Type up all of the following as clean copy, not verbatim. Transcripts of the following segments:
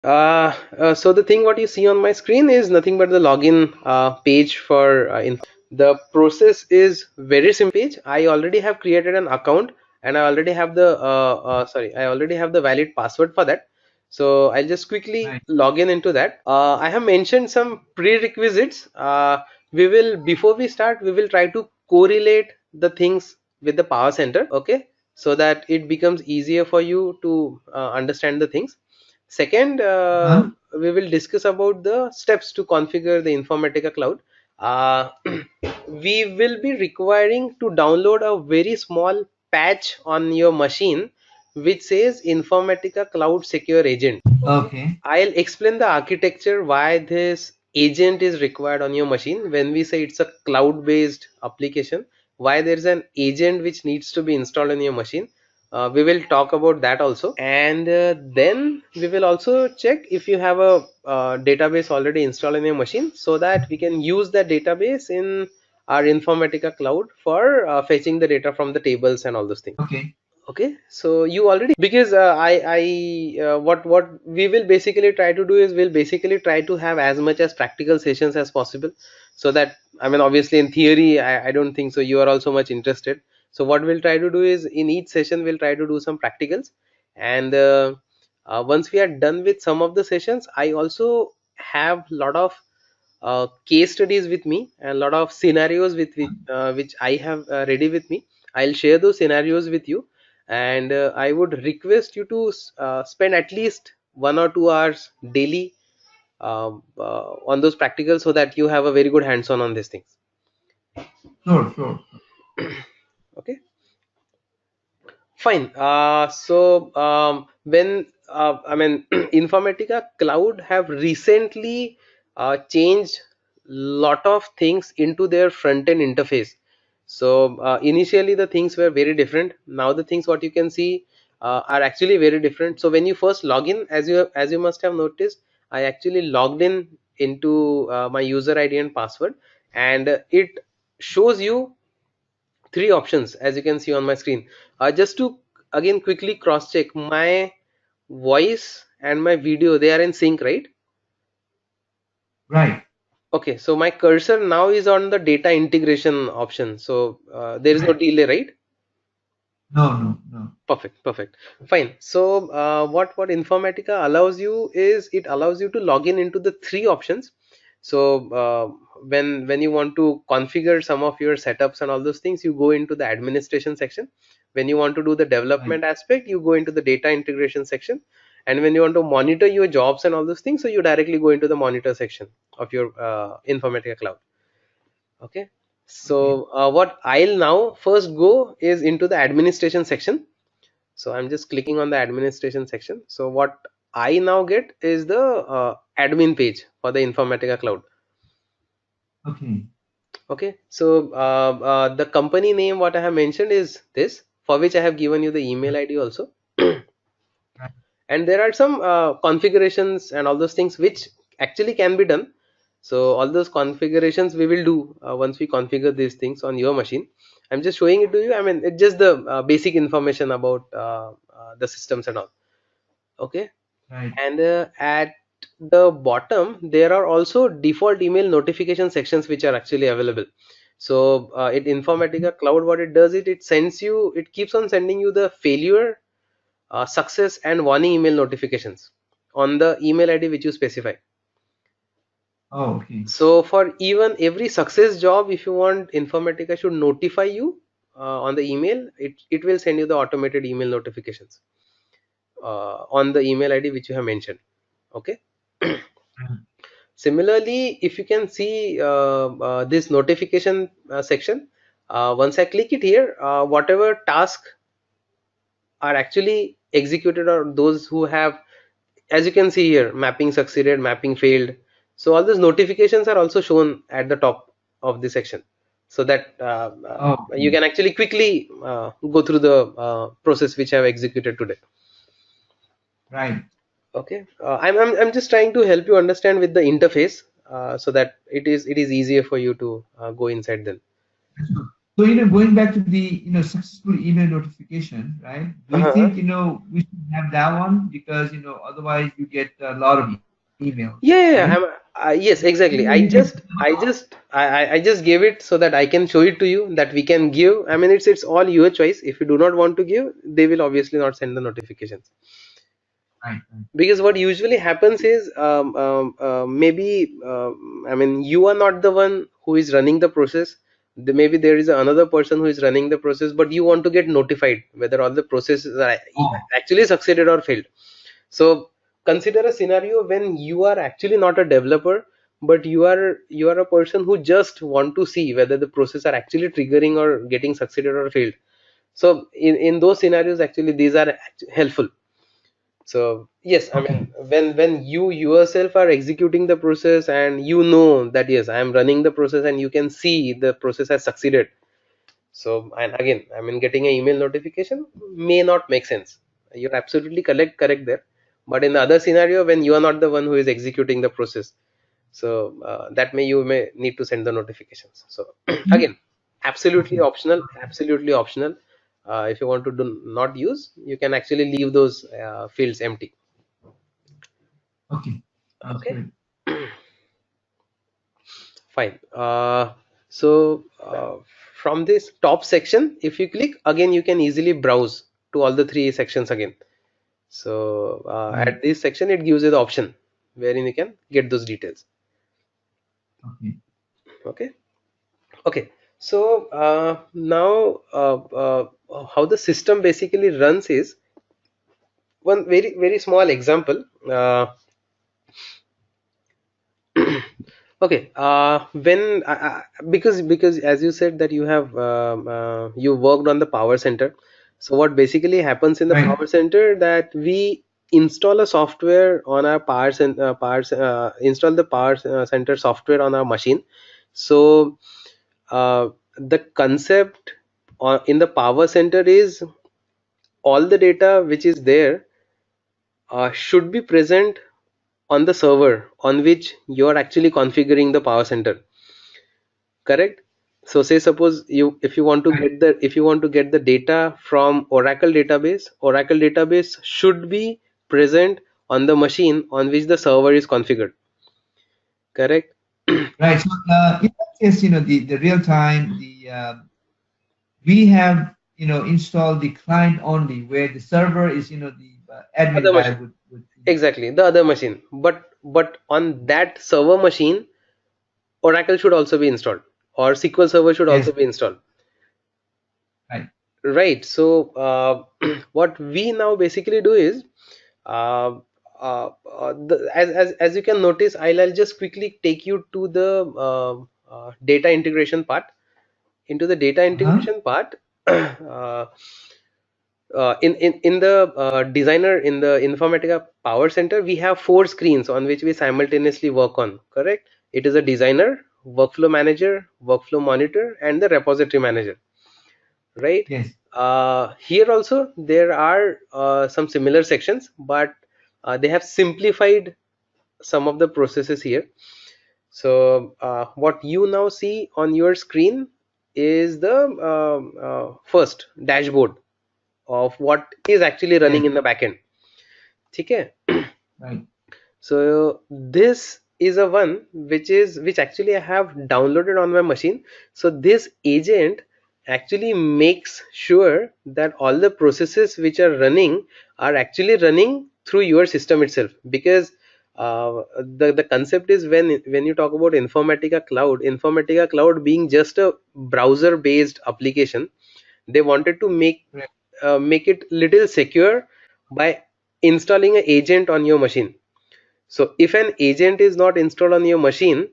So the thing what you see on my screen is nothing but the login page for the process is very simple page. I already have created an account and I already have the I already have the valid password for that. So I'll just quickly Right. log in into that. I have mentioned some prerequisites. We will, before we start, we will try to correlate the things with the power center, okay, so that it becomes easier for you to understand the things. Second, Uh-huh. we will discuss about the steps to configure the Informatica Cloud. Uh, we will be requiring to download a very small patch on your machine which says Informatica Cloud Secure Agent. Okay. Okay. I'll explain the architecture why this agent is required on your machine. When we say it's a cloud based application, why there's an agent which needs to be installed on your machine. We will talk about that also, and then we will also check if you have a database already installed in your machine, so that we can use that database in our Informatica Cloud for fetching the data from the tables and all those things. Okay. Okay, so you already, because what we will basically try to do is we'll basically try to have as much as practical sessions as possible, so that, I mean, obviously in theory I don't think so you are also much interested. So what we'll try to do is in each session we'll try to do some practicals, and once we are done with some of the sessions, I also have lot of case studies with me and a lot of scenarios with which I have ready with me. I'll share those scenarios with you, and I would request you to spend at least 1 or 2 hours daily on those practicals, so that you have a very good hands-on on these things. Sure, sure. Okay, fine. When I mean Informatica Cloud have recently changed lot of things into their front end interface. So initially the things were very different. Now the things what you can see are actually very different. So when you first log in, as you must have noticed, I actually logged in into my user ID and password, and it shows you three options as you can see on my screen. Just to again quickly cross check, my voice and my video, they are in sync, right? Right. Okay, so my cursor now is on the data integration option, so there is no Right. delay, right? No, no, no. Perfect, perfect, fine. So what Informatica allows you is it allows you to log in into the three options. So when you want to configure some of your setups and all those things, you go into the administration section. When you want to do the Right. development aspect, you go into the data integration section. And when you want to monitor your jobs and all those things, so you directly go into the monitor section of your Informatica Cloud. Okay, Okay. so what I'll now first go is into the administration section. So I'm just clicking on the administration section. So what I now get is the admin page for the Informatica Cloud. Okay. Okay, so the company name what I have mentioned is this, for which I have given you the email ID also. Right. And there are some configurations and all those things which actually can be done. So all those configurations we will do once we configure these things on your machine. I'm just showing it to you. I mean, it's just the basic information about the systems and all. Okay, Right. and at the bottom there are also default email notification sections which are actually available. So in Informatica Cloud, what it does, it sends you, it keeps on sending you the failure, success and warning email notifications on the email ID which you specify. Oh, okay. So for even every success job, if you want, Informatica should notify you on the email, it will send you the automated email notifications on the email ID which you have mentioned. Okay. Right. Similarly, if you can see this notification section, once I click it here, whatever task are actually executed, or those who have, as you can see here, mapping succeeded, mapping failed. So all those notifications are also shown at the top of the section, so that Oh, you okay. can actually quickly go through the process which I have executed today. Right. Okay, I'm just trying to help you understand with the interface, so that it is easier for you to go inside then. Sure. So, going back to the, successful email notification, right? Do you Uh-huh. think, we should have that one? Because, otherwise you get a lot of emails, right? Yeah, Email yes, you can exactly. I just gave it so that I can show it to you that we can give. I mean, it's all your choice. If you do not want to give, they will obviously not send the notifications. right, right. Because what usually happens is maybe I mean, you are not the one who is running the process. Maybe there is another person who is running the process, but you want to get notified whether all the processes are Oh, actually succeeded or failed. So consider a scenario when you are actually not a developer, but you are a person who just want to see whether the process are actually triggering or getting succeeded or failed. So in those scenarios, actually these are helpful. So yes, I mean, okay. when you yourself are executing the process and you know that yes, I am running the process and you can see the process has succeeded. So, and again, I mean, getting an email notification may not make sense. You're absolutely correct there. But in the other scenario, when you are not the one who is executing the process, so that you may need to send the notifications. So Mhm. again, absolutely Okay. optional, absolutely optional. If you want to do not use, you can actually leave those fields empty. Okay. Sounds Okay, good. fine. So from this top section, if you click again, you can easily browse to all the three sections again. So Right. at this section, it gives you the option wherein you can get those details. Okay. Okay. Okay. So now how the system basically runs is one very small example. Okay, when because as you said that you have you worked on the power center. So what basically happens in the Right. power center that we install a software on our install the power center software on our machine. So the concept in the power center is all the data which is there should be present on the server on which you are actually configuring the power center, correct? So say suppose you if you want to Right. get the if you want to get the data from Oracle database should be present on the machine on which the server is configured, correct? Right. So, in that case, the real time, we have, installed the client only, where the server is, the admin Other guy machine, would. exactly, the other machine, but on that server machine Oracle should also be installed or SQL Server should Yes. also be installed. Right. Right. So what we now basically do is uh, as you can notice, I'll just quickly take you to the data integration part. Into the data Uh-huh. integration part, in the designer in the Informatica Power Center, we have four screens on which we simultaneously work on. Correct? It is a designer, workflow manager, workflow monitor, and the repository manager, right? Yes. Here also there are some similar sections, but they have simplified some of the processes here. So what you now see on your screen is the first dashboard of what is actually Yes. running in the backend. Okay. Right. So this is a one which actually I have downloaded on my machine. So this agent actually makes sure that all the processes which are actually running through your system itself, because the concept is when you talk about Informatica Cloud being just a browser based application, they wanted to Correct. make it little secure by installing an agent on your machine. So if an agent is not installed on your machine,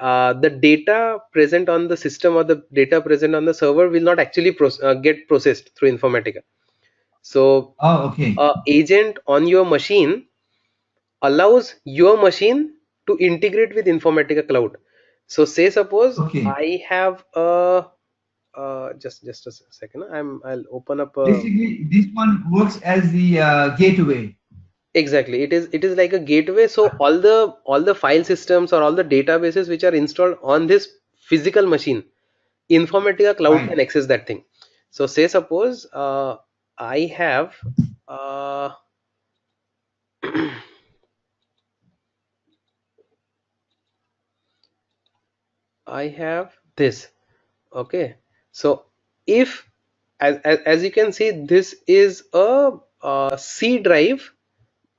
the data present on the system or the data present on the server will not actually get processed through Informatica. So Oh, okay. agent on your machine allows your machine to integrate with Informatica Cloud. So say suppose Okay. I have a just a second. I'll open up a. Basically, this one works as the gateway. Exactly, it is like a gateway. So all the file systems or all the databases which are installed on this physical machine, Informatica Cloud Right. can access that thing. So say suppose I have uh, I have this. Okay. So if as you can see, this is a C drive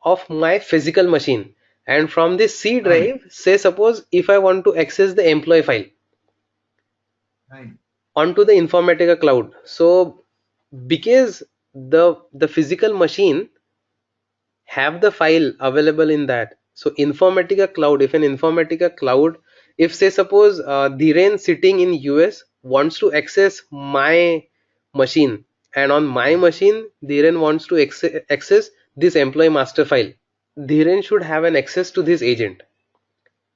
of my physical machine, and from this C Right. drive, say suppose if I want to access the employee file Right. onto the Informatica Cloud. So because the physical machine have the file available in that, so Informatica Cloud, if an Informatica Cloud, if say suppose Dhiren sitting in US wants to access my machine, and on my machine Dhiren wants to access this employee master file, Dhiren should have an access to this agent,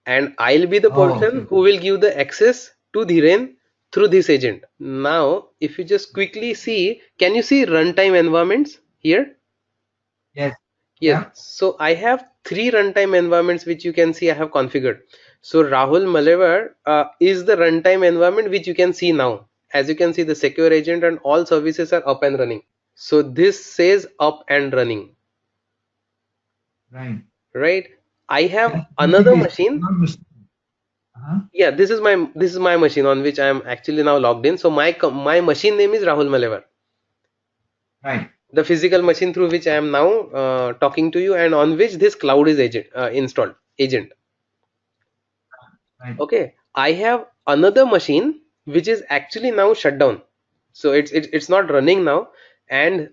and I'll be the Oh, person okay. who will give the access to Dhiren through this agent. Now if you just quickly see, can you see runtime environments here? Yes. Yes, Yeah. so I have three runtime environments which you can see I have configured. So Rahul Malevar is the runtime environment which you can see now. As you can see, the secure agent and all services are up and running. So this says up and running, Right. right? I have That another basically is machine. your machine. Uh-huh. Yeah, this is my machine on which I am actually now logged in. So my machine name is Rahul Malevar, Right. the physical machine through which I am now talking to you, and on which this cloud is agent installed agent. Right. Okay, I have another machine which is actually now shut down, so it's not running now. And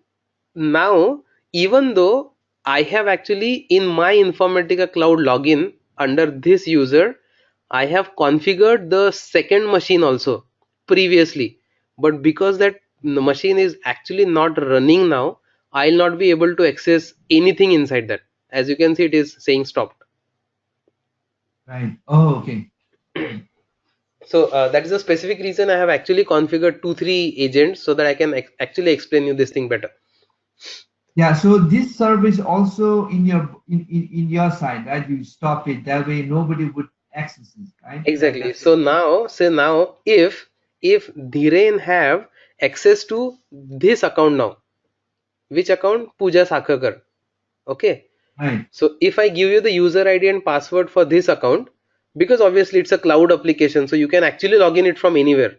now, even though I have actually in my Informatica Cloud login under this user, I have configured the second machine also previously, but because that machine is actually not running now, I'll not be able to access anything inside that. As you can see, it is saying stopped. Right. Oh, okay. Okay. So that is the specific reason I have actually configured 2 3 agents, so that I can actually explain you this thing better. Yeah, so this service also in your side, right? You stop it. That way nobody would access it, right? Exactly. That's it. So now, say now, if Dhiren have access to this account now, which account? Pooja Sakhakar. Okay. Right. So if I give you the user ID and password for this account, because obviously it's a cloud application, so you can actually log in it from anywhere,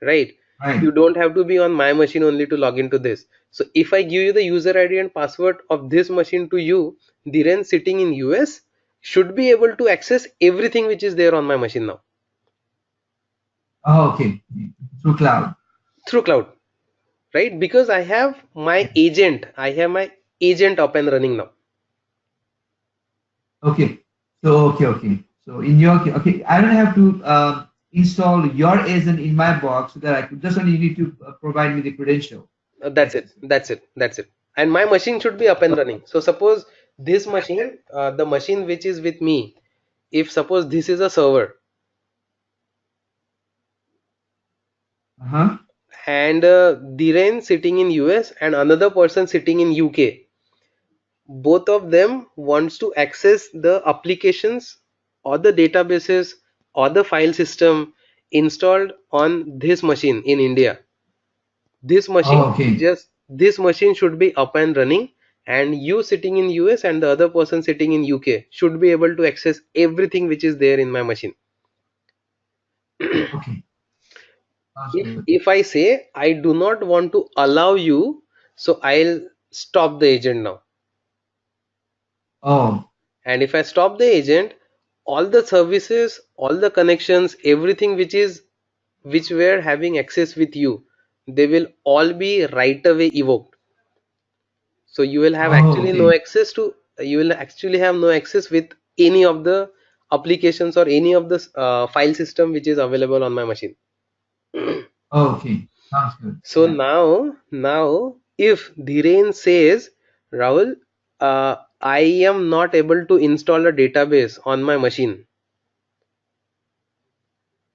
right? Right. You don't have to be on my machine only to log into this. So if I give you the user ID and password of this machine to you, Dhiren sitting in US should be able to access everything which is there on my machine now Oh, okay. Through cloud. through cloud, right? Because I have my agent up and running now. Okay. So okay. So in your okay, I don't have to install your agent in my box so that I could just only need to provide me the credential to That's it. access it. That's it. And my machine should be up and running. So suppose this machine, the machine which is with me, if suppose this is a server, Uh-huh. and Dhiren sitting in US and another person sitting in UK, both of them wants to access the applications or the databases or the file system installed on this machine in India. Oh, okay. This machine should be up and running, and you sitting in US and the other person sitting in UK should be able to access everything which is there in my machine. Okay. Sounds if good. if I say I do not want to allow you, so I'll stop the agent now. Oh, And if I stop the agent, all the services, all the connections, everything which were having access with you, they will all be right away evoked. So you will have oh, actually no okay. access to, you will actually have no access with any of the applications or any of the file system which is available on my machine. Oh, okay. Sounds good. So Yeah. now if Dhiren says, Rahul, I am not able to install a database on my machine.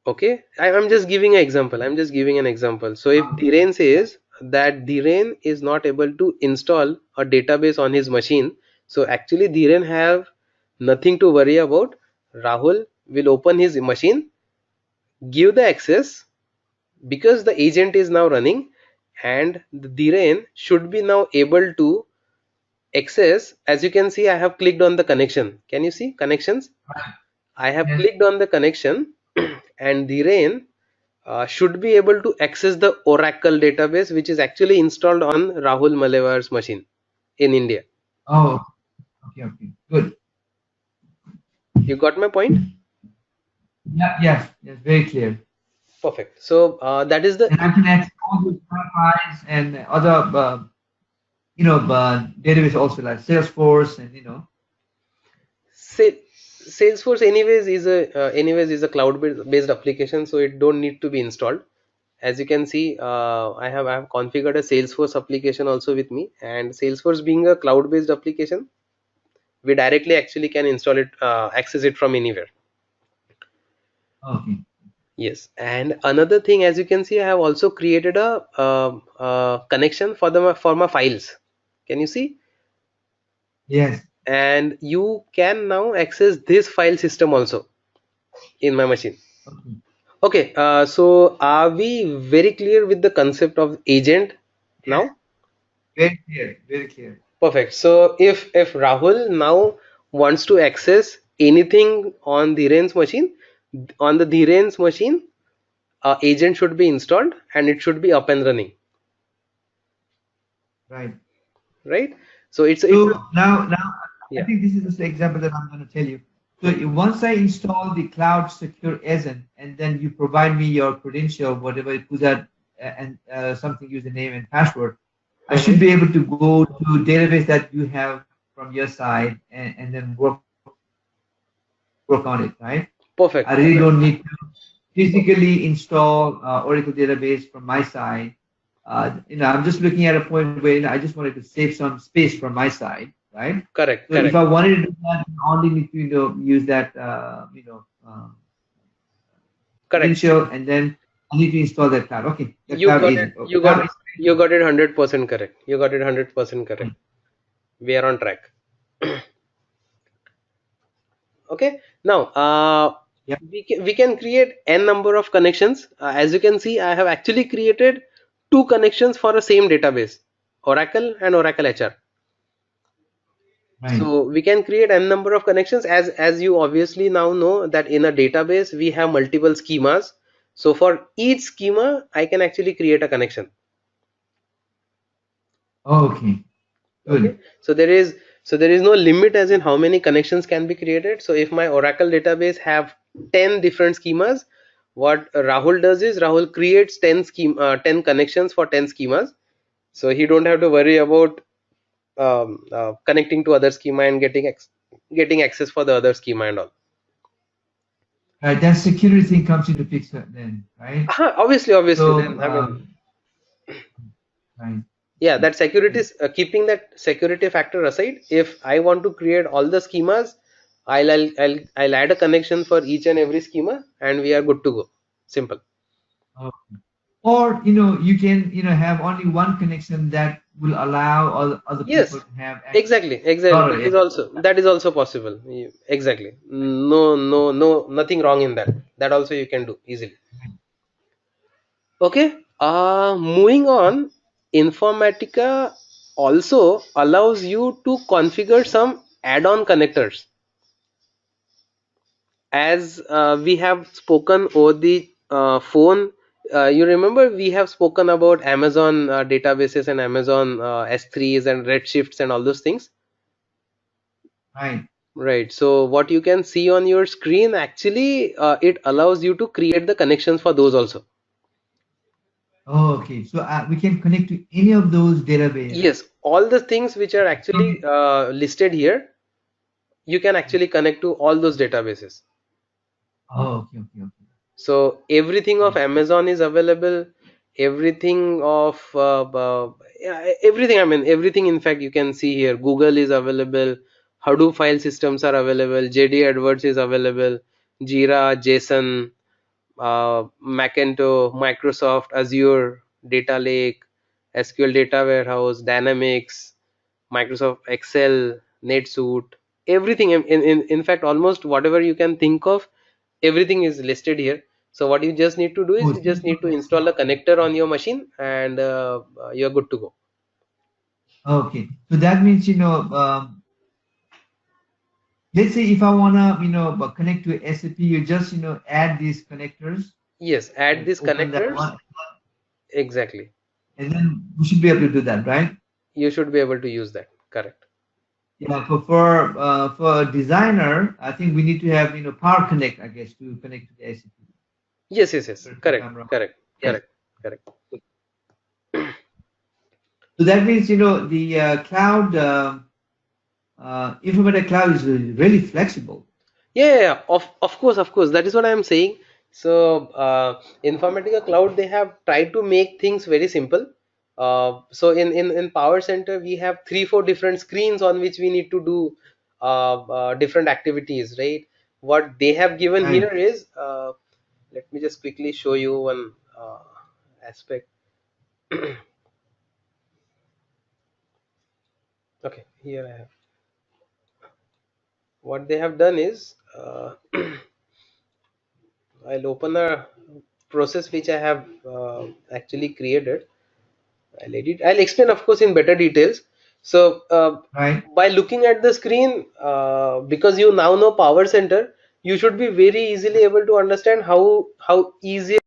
Okay, I'm just giving an example. I'm just giving an example. So if Dhiren says that Dhiren is not able to install a database on his machine, so actually Dhiren have nothing to worry about. Rahul will open his machine, give the access, because the agent is now running, and the Dhiren should be now able to access. As you can see, I have clicked on the connection. Can you see connections? I have Yes. clicked on the connection and Dhiren should be able to access the Oracle database, which is actually installed on Rahul Malevar's machine in India. Oh, okay, okay, good. You got my point? Yeah, yes, yes, very clear. Perfect. So that is the And I can access all those files and other, database also like Salesforce and Sa- Salesforce anyways is a cloud based application, so it don't need to be installed. As you can see, I have configured a Salesforce application also with me, and Salesforce being a cloud based application, we directly actually can install it, access it from anywhere. Okay. Yes, and another thing, as you can see, I have also created a connection for my files. Can you see? Yes. And you can now access this file system also in my machine. Okay. Okay, so are we very clear with the concept of agent Yes. now? Very clear. Very clear. Perfect. So if Rahul now wants to access anything on Dhiren's machine, on the Dhiren's machine, agent should be installed and it should be up and running, Right. right? So it's a, So now I yeah. think this is the example that I'm going to tell you. So once I install the cloud secure agent, and then you provide me your credential, whatever you put that and something username and password, I Mhm. should be able to go to database that you have from your side and then work on it, right? I Perfect. really don't need to physically install Oracle database from my side. I'm just looking at a point where I just wanted to save some space from my side, right? Correct. So if Correct. I wanted to do that, I only need to use that Correct. credential, and then I need to install that cloud. Okay, the You cloud got it. agent. Oh, You got now it. it's You got it 100% correct. You got it 100% correct. fine. We are on track. Okay. Now, Yeah, we can create n number of connections. As you can see, I have actually created two connections for a same database, Oracle and Oracle HR. right. So we can create n number of connections, as you obviously now know that in a database we have multiple schemas. So for each schema, I can actually create a connection. Okay, Okay, good. so there is no limit as in how many connections can be created. So if my Oracle database have 10 different schemas, what Rahul does is Rahul creates 10 connections for 10 schemas, so he don't have to worry about connecting to other schema and getting access for the other schema and all. Right, that security thing comes into picture then, right? Obviously, So, then I mean, right. yeah, that security Right. is keeping that security factor aside. If I want to create all the schemas, I'll add a connection for each and every schema, and we are good to go. Simple. Okay. Or you can have only one connection that will allow all other people Yes, to have access exactly, to exactly. other That is areas. also possible. Exactly. No, no, no, nothing wrong in that. That also you can do easily. Okay. Moving on, Informatica also allows you to configure some add-on connectors. As we have spoken over the phone, you remember we have spoken about Amazon databases and Amazon S3s and Redshifts and all those things, Right. right? So what you can see on your screen, actually it allows you to create the connections for those also. Oh, okay. So we can connect to any of those database. Yes, all the things which are actually listed here, you can actually connect to all those databases. Oh, okay, okay, okay. So everything of Right. Amazon is available, everything of yeah, everything, I mean everything, in fact you can see here Google is available, Hadoop file systems are available, JD Edwards is available, Jira, JSON, Magento, Microsoft Azure Data Lake, SQL Data Warehouse, Dynamics, Microsoft Excel, NetSuite, everything in fact almost whatever you can think of, everything is listed here. So what you just need to do is Oh, you just need to synchronous. install a connector on your machine, and you're good to go. Okay, so that means let's say if I wanna connect to SAP, you just add these connectors Yes, add and these open that connectors. one, Exactly. and then we should be able to do that, right? You should be able to use that. Correct. Yeah, for a designer, I think we need to have Power Connect, I guess, to connect to the SAP. Yes, yes, yes. Correct me if Correct. I'm wrong. Correct. Yes. Correct. Correct. So that means the cloud Informatica Cloud is really flexible. Yeah, yeah, yeah. Of course, of course. That is what I am saying. So, Informatica Cloud, they have tried to make things very simple. So in Power Center, we have 3 4 different screens on which we need to do different activities, right? What they have given Right. here is, let me just quickly show you one aspect. Okay, here I have. What they have done is, I'll open a process which I have actually created. I'll explain, of course, in better details. So, Right. by looking at the screen, because you now know Power Center, you should be very easily able to understand how easy